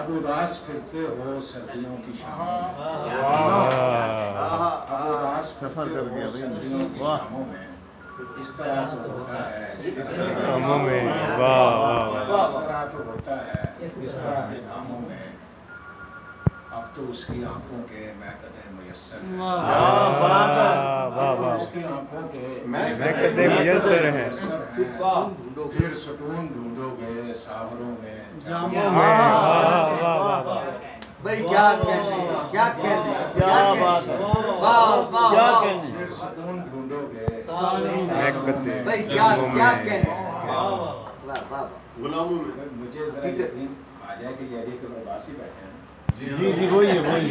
अब उदास फिरते हो सर्दियों की शामों में, अब उदास फिरते हो सर्दियों की शामों में, इस तरह तो होता है जिस तरह कामों में, इस तरह तो होता है इस तरह के कामों में, अब तो उसकी आंखों के मैं कदे मुयस्सर हैं, उसकी आंखों के मैं कदे मुयस्सर हैं, फिर सुकून ढूंढोगे सावरों में जामों में। भाई क्या कहने, क्या कहने, क्या बात है, क्या कहने, फिर सुकून ढूंढोगे भाई क्या क्या कहने, गुलामों में मुझे जरा यकीन आ जाए कि ये के प्रवासी बैठे हैं। जी वही है, वही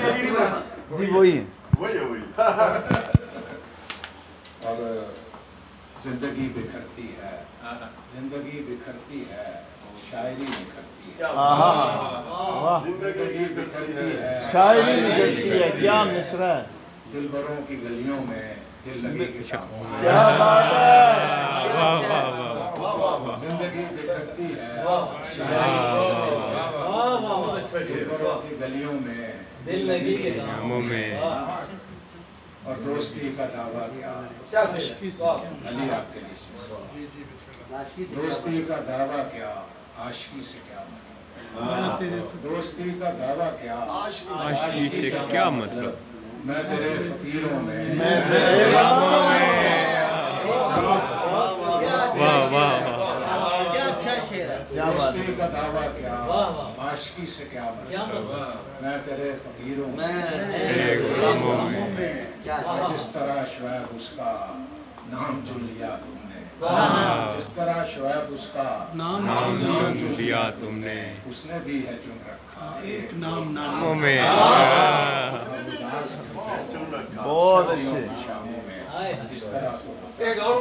जी वही है, और जिंदगी बिखरती है, जिंदगी बिखरती है, शायरी निखरती है, जिंदगी बिखरती है, शायरी निकलती है, क्या मिसरा है, दिलबरों की गलियों में दिल लगे के शामों में, क्या बात है, जिंदगी बिखरती है, शायरी दिलबरों की गलियों में दिल लगे के शामों में, और दोस्ती का दावा क्या, अली आपके लिए दोस्ती का दावा क्या, आशिकी से क्या मतलब, दोस्ती का दावा क्या, आशिकी से क्या मतलब, मैं तेरे फकीरों में, मैं तेरे ग़मों में, वाह वाह, दोस्ती का दावा क्या, आशिकी से क्या मतलब, मैं तेरे फकीरों में, जिस तरह शुएब उसका नाम चुन लिया तुमने, जिस तरह शुएब उसका नाम चुन लिया तुमने, उसने भी है चुन रखा एक नामों नाम में। बहुत अच्छे, शामों में इस तरह एक और